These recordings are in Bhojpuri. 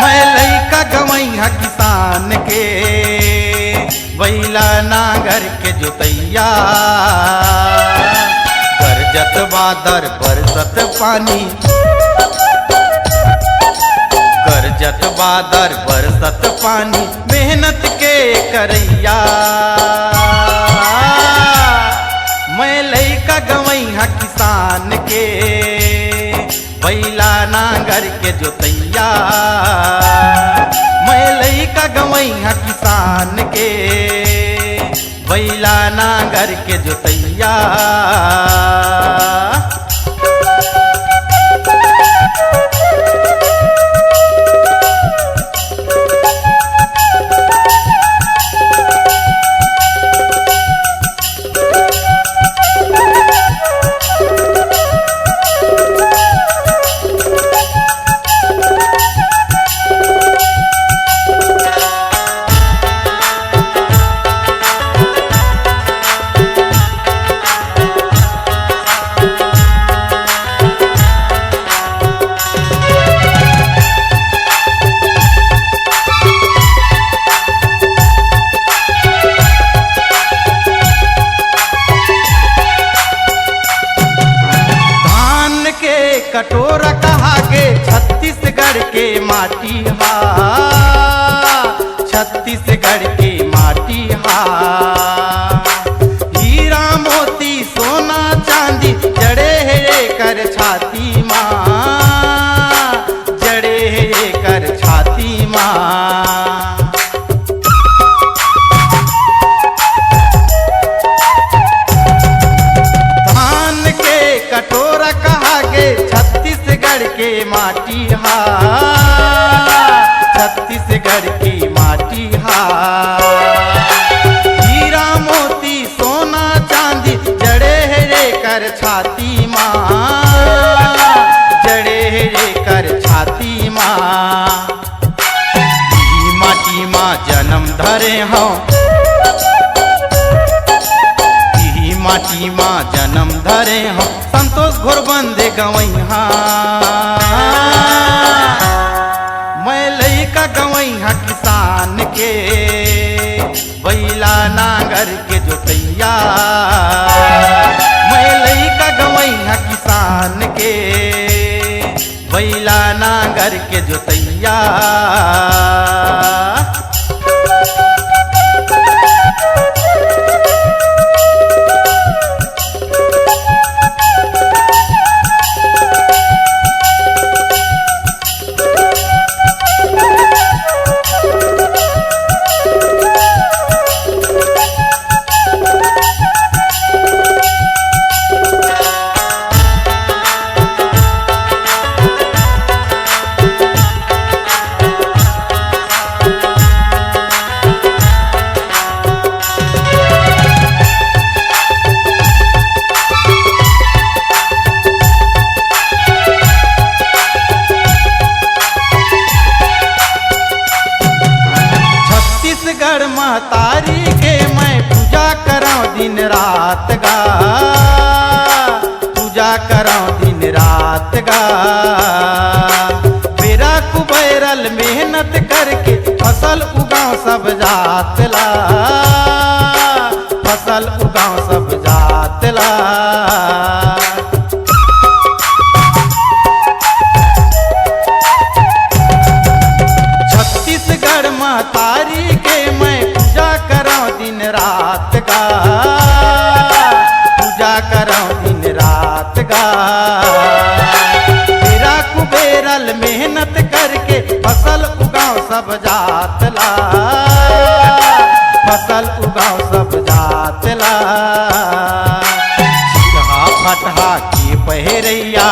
मैं लइका गवैया किसान के बैला नांगर के जोतैया गरजत बादर बरसत पानी गरजत बादर बरसत पानी मेहनत के करैया मैं लइका गवैया किसान के बैला नांगर के जोतैया मैं लइका गवैया किसान के बैला नांगर के जोतैया कटोरा कहा के छत्तीसगढ़ के माटी हा छत्तीसगढ़ की माटी हा हीरा मोती सोना चांदी जड़े है कर छाती माँ जड़े है कर छाती माँ धान के कटोरा कहा के छत्तीसगढ़ के माटी हा छत्तीसगढ़ की माटी हा हीरा मोती सोना चांदी जड़े है कर छाती माँ जड़े है कर छाती माँ माटी माँ जन्म धरे हों माटी माँ जन्म धरे हो संतोष घोरबंदे गवैया मैं लइका गवैया किसान के बैला नांगर के जोतैया मैं लइका गवैया किसान के बैला नांगर के जोतैया छत्तीसगढ़ महतारी के मैं पूजा कराऊं दिन रात गा पूजा कराऊं दिन रात गा मेरा कुबैरल मेहनत करके फसल उगाऊं सब जात ला फसल उगाऊं सब जात ला छत्तीसगढ़ महतारी के मैं पूजा कराऊं दिन रात का पूजा कराऊं दिन रात का मेरा कुबेरल मेहनत करके फसल उगाऊं सब जात ला फसल उगाऊं सब जात ला सिरहा फटहा के पहरैया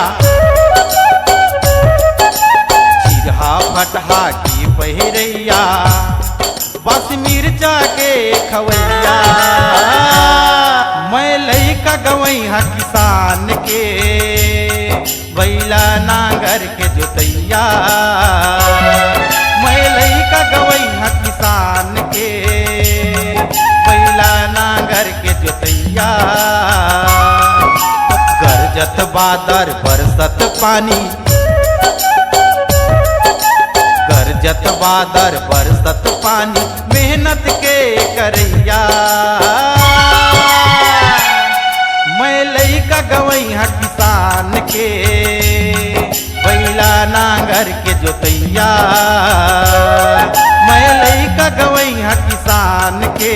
सिरहा फटहा की पहरैया बस मिर्चा के खवैया मैं लइका गवैया किसान के बैला नांगर के जोतैया मैं लइका गवैया किसान के बैला नांगर के जोतैया गरजत बादर बरसत पानी बादर बरसत पानी मेहनत के करैया मैं लइका गवैया किसान के बैला नांगर के जोतैया मैं लइका गवैया किसान के